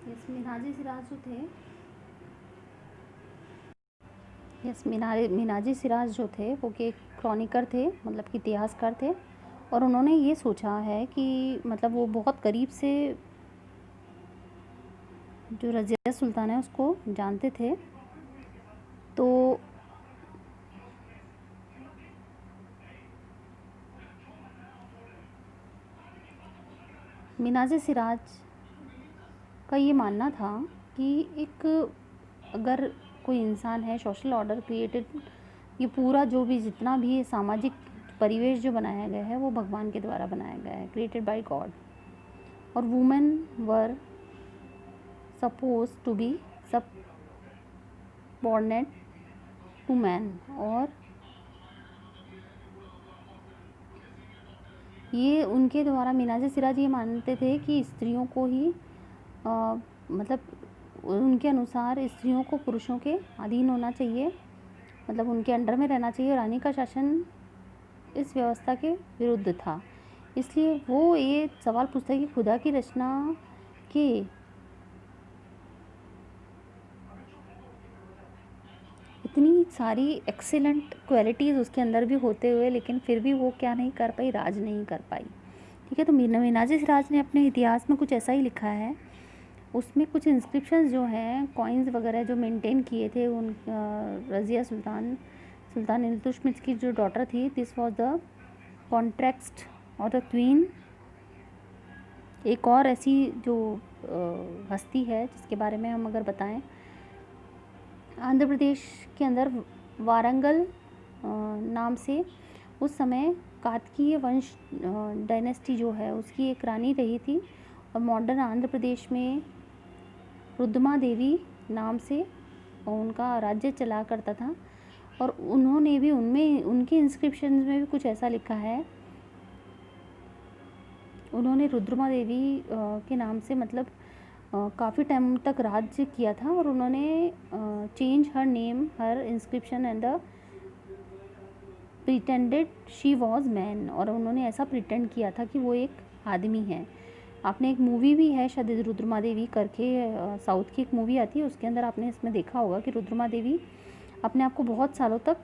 Yes, मिन्हाजी Siraj जो थे मिन्हाजी सिराज जो थे वो के क्रॉनिकर थे, मतलब कि इतिहासकार थे। और उन्होंने ये सोचा है कि मतलब वो बहुत करीब से जो रज़िया सुल्तान है उसको जानते थे। तो मिन्हाजी सिराज का ये मानना था कि एक अगर कोई इंसान है, सोशल ऑर्डर क्रिएटेड, ये पूरा जो भी जितना भी सामाजिक परिवेश जो बनाया गया है वो भगवान के द्वारा बनाया गया है, क्रिएटेड बाय गॉड। और women were suppose to be subordinate to man. और ये उनके द्वारा मिन्हाजी सिराज ये मानते थे कि स्त्रियों को ही मतलब उनके अनुसार स्त्रियों को पुरुषों के अधीन होना चाहिए, मतलब उनके अंडर में रहना चाहिए। रानी का शासन इस व्यवस्था के विरुद्ध था। इसलिए वो ये सवाल पूछता है कि खुदा की रचना के इतनी सारी एक्सीलेंट क्वालिटीज़ उसके अंदर भी होते हुए लेकिन फिर भी वो क्या नहीं कर पाई, राज नहीं कर पाई। ठीक है, तो मिन्हाजी सिराज ने अपने इतिहास में कुछ ऐसा ही लिखा है। उसमें कुछ इंस्क्रिप्शंस जो हैं, कॉइन्स वगैरह जो मेंटेन किए थे उन रज़िया सुल्तान इल्तुतमिश की जो डॉटर थी, दिस वाज द कॉन्ट्रैक्ट और द क्वीन। एक और ऐसी जो हस्ती है जिसके बारे में हम अगर बताएं, आंध्र प्रदेश के अंदर वारंगल नाम से उस समय कातकीय वंश डायनेस्टी जो है उसकी एक रानी रही थी। और मॉडर्न आंध्र प्रदेश में रुद्रमा देवी नाम से उनका राज्य चला करता था। और उन्होंने भी उनमें उनके इंस्क्रिप्शन में भी कुछ ऐसा लिखा है। उन्होंने रुद्रमा देवी के नाम से मतलब काफ़ी टाइम तक राज्य किया था। और उन्होंने change her name, her inscription and the pretended she was man. और उन्होंने ऐसा प्रिटेंड किया था कि वो एक आदमी है। आपने एक मूवी भी है शायद रुद्रमा देवी करके, साउथ की एक मूवी आती है, उसके अंदर आपने इसमें देखा होगा कि रुद्रमा देवी अपने आप को बहुत सालों तक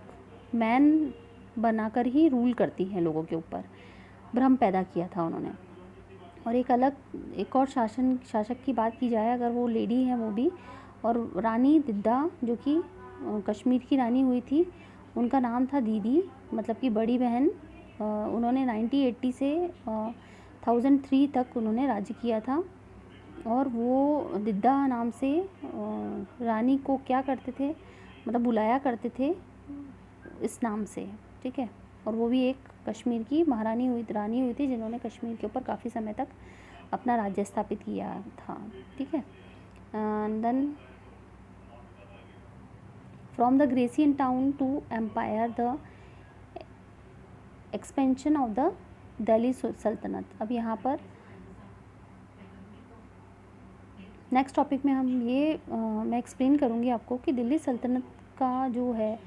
मैन बनाकर ही रूल करती हैं लोगों के ऊपर। भ्रम पैदा किया था उन्होंने। और एक और शासक की बात की जाए अगर, वो लेडी है वो भी, और रानी दिद्दा जो कि कश्मीर की रानी हुई थी, उनका नाम था दीदी, मतलब कि बड़ी बहन। उन्होंने 1980 से 1003 तक उन्होंने राज्य किया था। और वो दिद्दा नाम से रानी को क्या करते थे, मतलब बुलाया करते थे इस नाम से। ठीक है, और वो भी एक कश्मीर की रानी हुई थी जिन्होंने कश्मीर के ऊपर काफ़ी समय तक अपना राज्य स्थापित किया था। ठीक है, then from the garrison town to empire, the expansion of the Delhi Sultanate. अब यहाँ पर नेक्स्ट टॉपिक में हम ये मैं एक्सप्लेन करूँगी आपको कि दिल्ली सल्तनत का जो है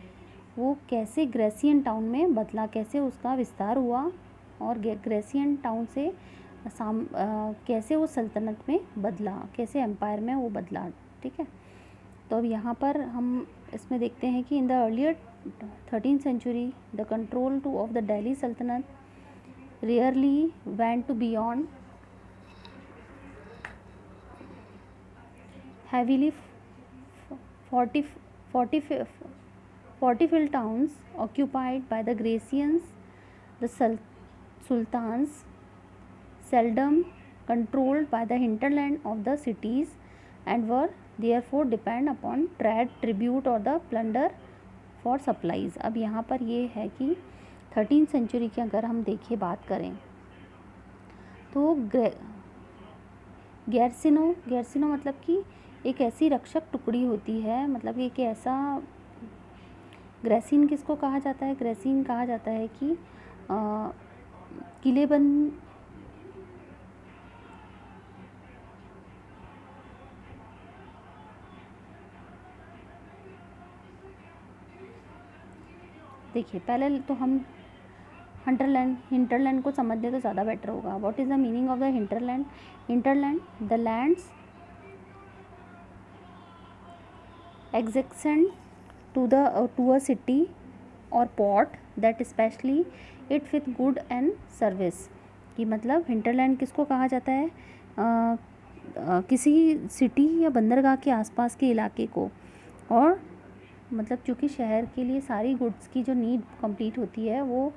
वो कैसे ग्रेसियन टाउन में बदला, कैसे उसका विस्तार हुआ और ग्रेसियन टाउन से कैसे वो सल्तनत में बदला, कैसे एम्पायर में वो बदला। ठीक है, तो अब यहाँ पर हम इसमें देखते हैं कि in the earlier 13th century the control to of the Delhi Sultanate rarely went to beyond heavily fortified towns occupied by the Grecians. The sultans seldom controlled by the hinterland of the cities and were therefore depend upon trade, tribute or the plunder for supplies. अब यहाँ पर ये है कि 13th century की अगर हम देखें बात करें तो गैरसिनो मतलब कि एक ऐसी रक्षक टुकड़ी होती है, मतलब एक ऐसा, ग्रेसिन किसको कहा जाता है, ग्रेसिन कहा जाता है कि किलेबंद देखिए पहले तो हम हिंटरलैंड को समझने तो ज़्यादा बेटर होगा। What is the meaning of the hinterland? The lands adjacent to a city or port that especially it with good and service। कि मतलब हिंटरलैंड किसको कहा जाता है? किसी सिटी या बंदरगाह के आसपास के इलाके को, और मतलब क्योंकि शहर के लिए सारी गुड्स की जो नीड कंप्लीट होती है वो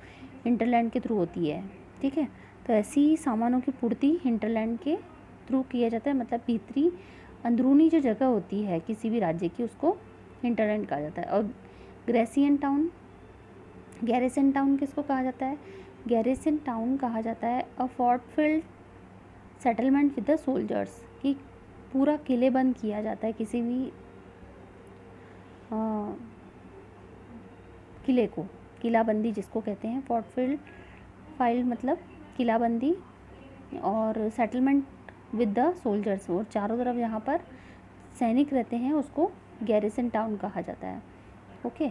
हिंटरलैंड के थ्रू होती है, ठीक है। तो ऐसी ही सामानों की पूर्ति हिंटरलैंड के थ्रू किया जाता है, मतलब भीतरी अंदरूनी जो जगह होती है किसी भी राज्य की उसको हिंटरलैंड कहा जाता है। और गैरिसन टाउन किसको कहा जाता है? गैरिसन टाउन कहा जाता है अ fort field settlement with the soldiers, कि पूरा किले बंद किया जाता है किसी भी किले को, किलाबंदी जिसको कहते हैं। फोर्ट फील्ड मतलब किलाबंदी, और सेटलमेंट विद द सोल्जर्स, और चारों तरफ यहाँ पर सैनिक रहते हैं, उसको गैरिसन टाउन कहा जाता है। Okay,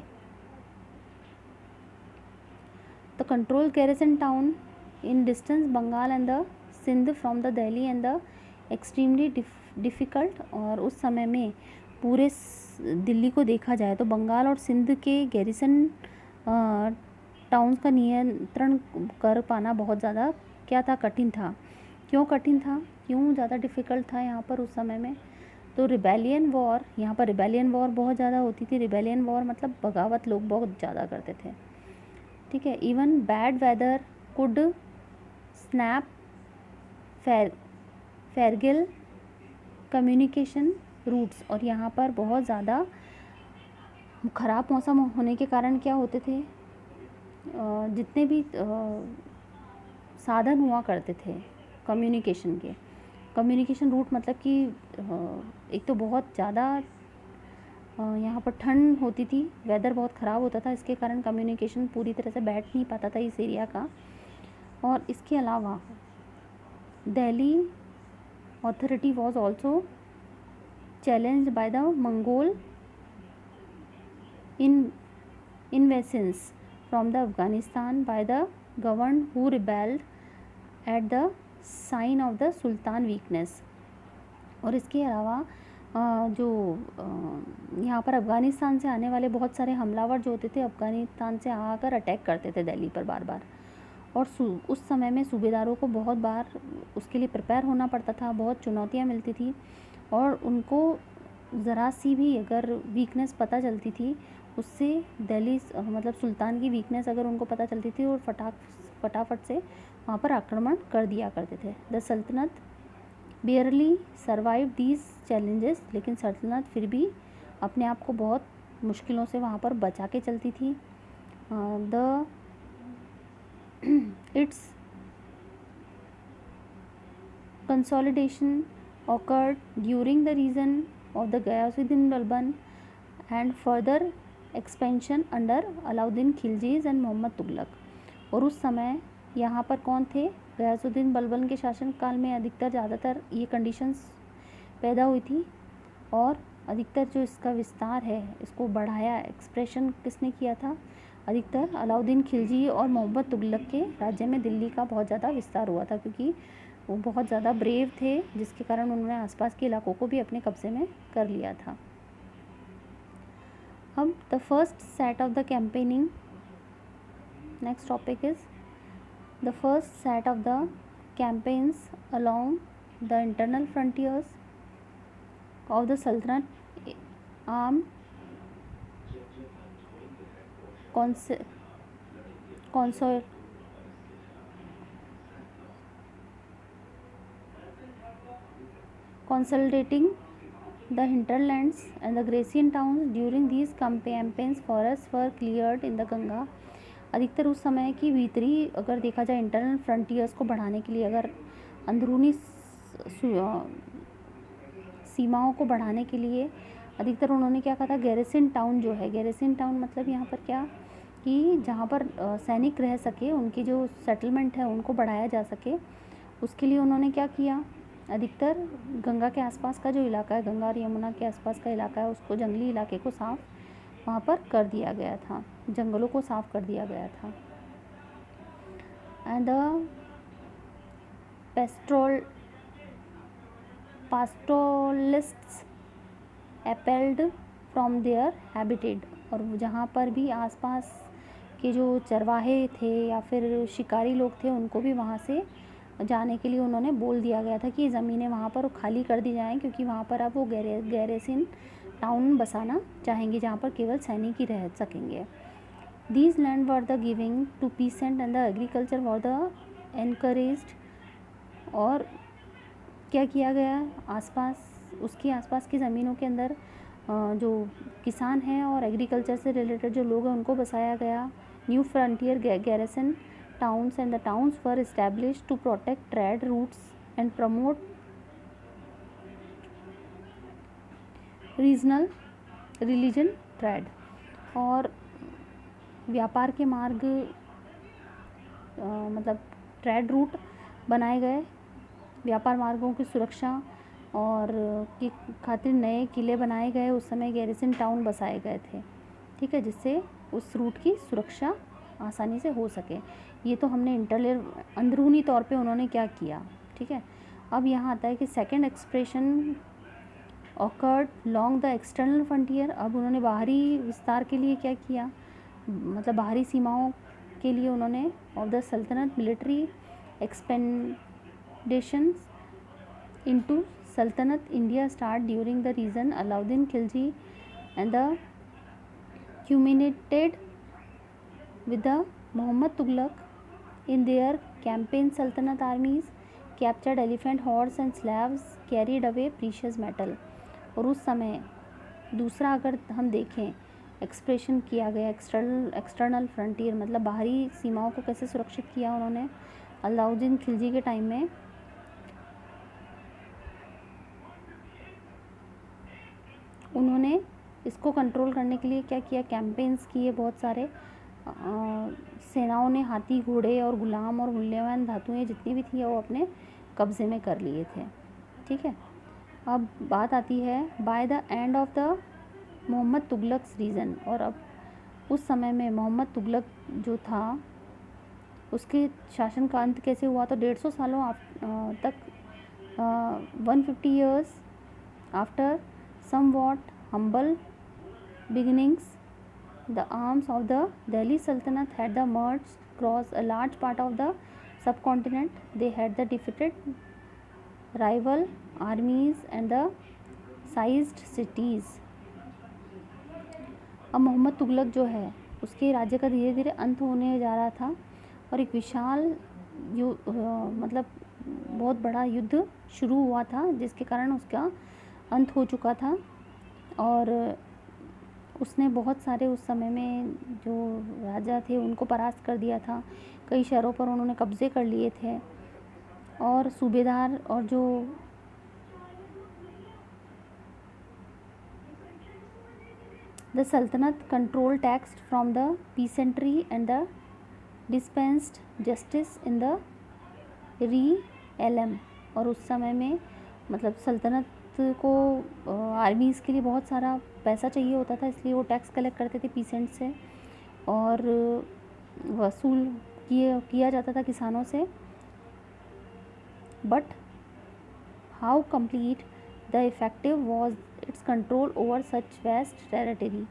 the control garrison town in distance Bengal and the Sindh from the Delhi and the extremely difficult. और उस समय में पूरे दिल्ली को देखा जाए तो बंगाल और सिंध के गैरिसन टाउन्स का नियंत्रण कर पाना बहुत ज़्यादा क्या था? कठिन था। क्यों कठिन था? क्यों ज़्यादा डिफ़िकल्ट था यहाँ पर उस समय में? तो रिबेलियन वॉर, यहाँ पर रिबेलियन वॉर बहुत ज़्यादा होती थी। रिबेलियन वॉर मतलब बगावत लोग बहुत ज़्यादा करते थे, ठीक है। Even bad weather could snap fragile communication routes. और यहाँ पर बहुत ज़्यादा ख़राब मौसम होने के कारण क्या होते थे? जितने भी साधन हुआ करते थे कम्युनिकेशन के, कम्युनिकेशन रूट मतलब कि एक तो बहुत ज़्यादा यहाँ पर ठंड होती थी, वेदर बहुत ख़राब होता था, इसके कारण कम्युनिकेशन पूरी तरह से बैठ नहीं पाता था इस एरिया का। और इसके अलावा Delhi authority was also challenged by the Mongol invasions from the Afghanistan by the governor who rebelled at the sign of the Sultan weakness। और इसके अलावा जो यहाँ पर अफ़गानिस्तान से आने वाले बहुत सारे हमलावर जो होते थे, अफ़गानिस्तान से आकर अटैक करते थे दिल्ली पर बार बार। और उस समय में सूबेदारों को बहुत बार उसके लिए प्रिपेयर होना पड़ता था, बहुत चुनौतियाँ मिलती थी, और उनको ज़रा सी भी अगर वीकनेस पता चलती थी, उससे दिल्ली मतलब सुल्तान की वीकनेस अगर उनको पता चलती थी, और फटाफट से वहाँ पर आक्रमण कर दिया करते थे। द सल्तनत बियरली सर्वाइव दीज चैलेंजेस। लेकिन सल्तनत फिर भी अपने आप को बहुत मुश्किलों से वहाँ पर बचा के चलती थी। The it's consolidation occurred during the reign of the Ghiyasuddin Balban and further expansion under Alauddin Khilji's and Mohammad Tughlaq. और उस समय यहाँ पर कौन थे? गयासुद्दीन बलबन के शासनकाल में अधिकतर ज़्यादातर ये कंडीशंस पैदा हुई थी, और अधिकतर जो इसका विस्तार है, इसको बढ़ाया, एक्सप्रेशन किसने किया था? अधिकतर अलाउद्दीन खिलजी और मोहम्मद तुगलक के राज्य में दिल्ली का बहुत ज़्यादा विस्तार हुआ था, क्योंकि वो बहुत ज़्यादा ब्रेव थे, जिसके कारण उन्होंने आसपास के इलाकों को भी अपने कब्जे में कर लिया था। अब the first set of the campaigning, next topic is the first set of the campaigns along the internal frontiers of the सल्तनत arm consolidating the hinterlands and the Grecian towns during these campaigns forests were cleared in the Ganga। अधिकतर उस समय की भीतरी अगर देखा जाए internal frontiers को बढ़ाने के लिए, अगर अंदरूनी सीमाओं को बढ़ाने के लिए अधिकतर उन्होंने क्या कहा था? गैरिसन टाउन जो है, गैरिसन टाउन मतलब यहाँ पर क्या कि जहाँ पर सैनिक रह सके, उनकी जो सेटलमेंट है उनको बढ़ाया जा सके, उसके लिए उन्होंने क्या किया? अधिकतर गंगा के आसपास का जो इलाका है, गंगा और यमुना के आसपास का इलाका है, उसको जंगली इलाके को साफ़ वहाँ पर कर दिया गया था, जंगलों को साफ़ कर दिया गया था। And the pastoralists appealed from their habitat, और जहाँ पर भी आसपास के जो चरवाहे थे या फिर शिकारी लोग थे उनको भी वहाँ से जाने के लिए उन्होंने बोल दिया गया था कि ज़मीनें वहाँ पर खाली कर दी जाएं, क्योंकि वहाँ पर अब वो गैरेसिन टाउन बसाना चाहेंगे जहाँ पर केवल सैनिक ही रह सकेंगे। These land were the giving to peasant and the agriculture were the encouraged. और क्या किया गया, उसके आसपास की ज़मीनों के अंदर जो किसान हैं और एग्रीकल्चर से रिलेटेड जो लोग हैं उनको बसाया गया। New frontier garrison towns and the towns were established to protect trade routes and promote regional religion trade। और व्यापार के मार्ग मतलब ट्रेड रूट बनाए गए, व्यापार मार्गों की सुरक्षा और की खातिर नए किले बनाए गए। उस समय गैरिसन टाउन बसाए गए थे, ठीक है, जिससे उस रूट की सुरक्षा आसानी से हो सके। ये तो हमने अंदरूनी तौर पे उन्होंने क्या किया, ठीक है। अब यहाँ आता है कि second expression awkward long the external frontier. अब उन्होंने बाहरी विस्तार के लिए क्या किया, मतलब बाहरी सीमाओं के लिए उन्होंने of the Sultanate military expeditions into Sultanate India start during the reign Alauddin Khilji and the culminated with the Muhammad Tughlaq in their campaign. Sultanate armies captured elephant hordes and slaves carried away precious metal। और उस समय दूसरा अगर हम देखें expression किया गया external frontier, मतलब बाहरी सीमाओं को कैसे सुरक्षित किया उन्होंने अलाउद्दीन खिलजी के टाइम में। उन्होंने इसको कंट्रोल करने के लिए क्या किया, कैंपेन्स किए बहुत सारे। सेनाओं ने हाथी, घोड़े और गुलाम और मूल्यवान धातुएं जितनी भी थी वो अपने कब्ज़े में कर लिए थे, ठीक है। अब बात आती है by the end of the Mohammad Tughlaq's reign. और अब उस समय में मोहम्मद तुगलक जो था उसके शासन का अंत कैसे हुआ, तो 150 सालों तक 150 years after somewhat humble beginnings, the arms of the Delhi Sultanate had marched across a large part of the subcontinent. They had the defeated rival armies and the sized cities। अब मोहम्मद तुगलक जो है उसके राज्य का धीरे धीरे अंत होने जा रहा था और एक विशाल मतलब बहुत बड़ा युद्ध शुरू हुआ था जिसके कारण उसका अंत हो चुका था। और उसने बहुत सारे उस समय में जो राजा थे उनको परास्त कर दिया था, कई शहरों पर उन्होंने कब्ज़े कर लिए थे और सूबेदार और जो the Sultanate control tax from the peasantry and the dispensed justice in the realm. और उस समय में मतलब सल्तनत को आर्मीज़ के लिए बहुत सारा पैसा चाहिए होता था, इसलिए वो टैक्स कलेक्ट करते थे पीसेंट से और वसूल किया जाता था किसानों से। But how complete the effective was its control over such vast territory.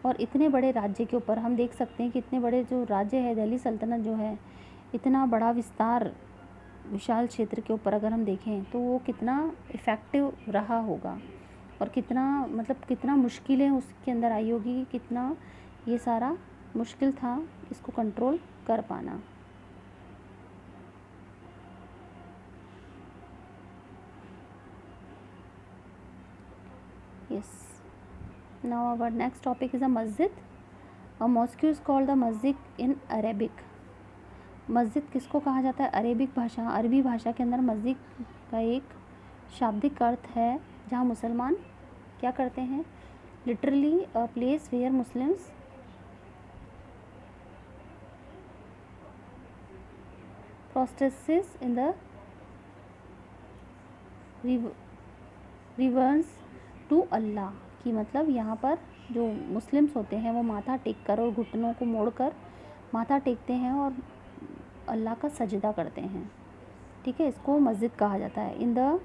और इतने बड़े राज्य के ऊपर हम देख सकते हैं कि इतने बड़े जो राज्य है दिल्ली सल्तनत जो है, इतना बड़ा विस्तार विशाल क्षेत्र के ऊपर अगर हम देखें तो वो कितना इफ़ेक्टिव रहा होगा और कितना मतलब कितना मुश्किलें उसके अंदर आई होगी, कितना ये सारा मुश्किल था इसको कंट्रोल कर पाना। Yes, now our next topic is a masjid. A mosque is called the masjid in Arabic। मस्जिद किसको कहा जाता है, अरेबिक भाषा, अरबी भाषा के अंदर मस्जिद का एक शाब्दिक अर्थ है जहाँ मुसलमान क्या करते हैं, literally a place where Muslims prostheses in the reverse to Allah. की मतलब यहाँ पर जो मुस्लिम्स होते हैं वो माथा टेक कर और घुटनों को मोड़कर माथा टेकते हैं और अल्लाह का सजदा करते हैं, ठीक है, इसको मस्जिद कहा जाता है। इन द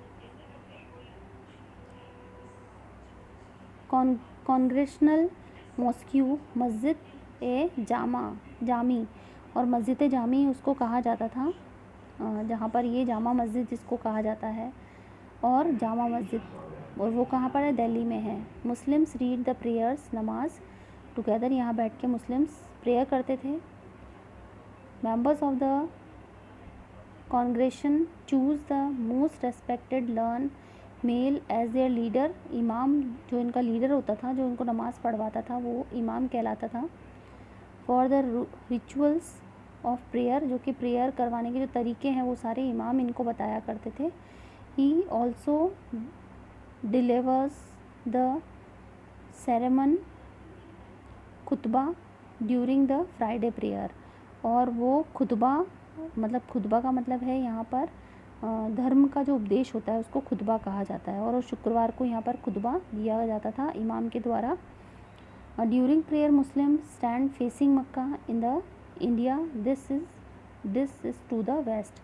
कॉन्ग्रेशनल मॉस्क्यू, मस्जिद ए जामी, और मस्जिद जामी उसको कहा जाता था, जहाँ पर ये जामा मस्जिद जिसको कहा जाता है, और जामा मस्जिद, और वो कहाँ पर है, दिल्ली में है। Muslims read the prayers, namaz together, यहाँ बैठ के मुस्लिम्स प्रेयर करते थे। Members of the congregation choose the most respected learn male as their leader, imam जो इनका लीडर होता था, जो इनको नमाज़ पढ़वाता था, वो इमाम कहलाता था। For the rituals of prayer, जो कि प्रेयर करवाने के जो तरीके हैं वो सारे इमाम इनको बताया करते थे। He also delivers the sermon khutba during the Friday prayer, और वो खुतबा, मतलब खुतबा का मतलब है यहाँ पर धर्म का जो उपदेश होता है उसको खुतबा कहा जाता है, और शुक्रवार को यहाँ पर खुतबा दिया जाता था इमाम के द्वारा। During prayer Muslim stand facing Mecca in the India, this is to the west,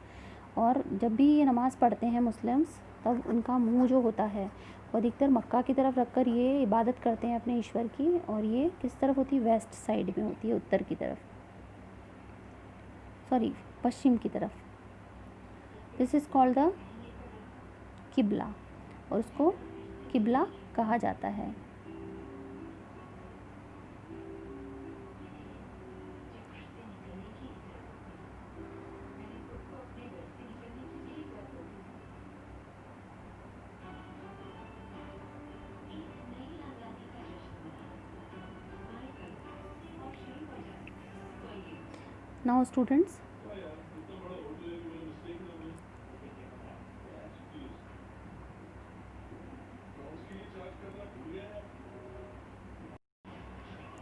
और जब भी ये नमाज़ पढ़ते हैं मुस्लिम्स तब उनका मुंह जो होता है वो अधिकतर मक्का की तरफ रखकर ये इबादत करते हैं अपने ईश्वर की, और ये किस तरफ होती है, वेस्ट साइड में होती है, उत्तर की तरफ, सॉरी पश्चिम की तरफ। दिस इज़ कॉल्ड द किबला, और उसको किबला कहा जाता है।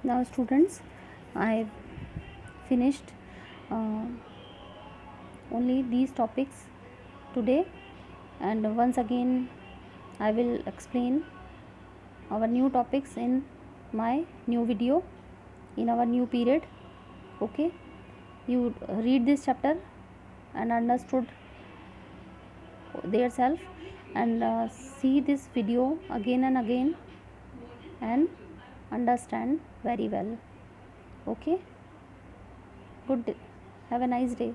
Now students, I finished only these topics today, and once again I will explain our new topics in my new video in our new period. Okay, you read this chapter and understood their self, and see this video again and again and understand very well. Okay, good day. Have a nice day.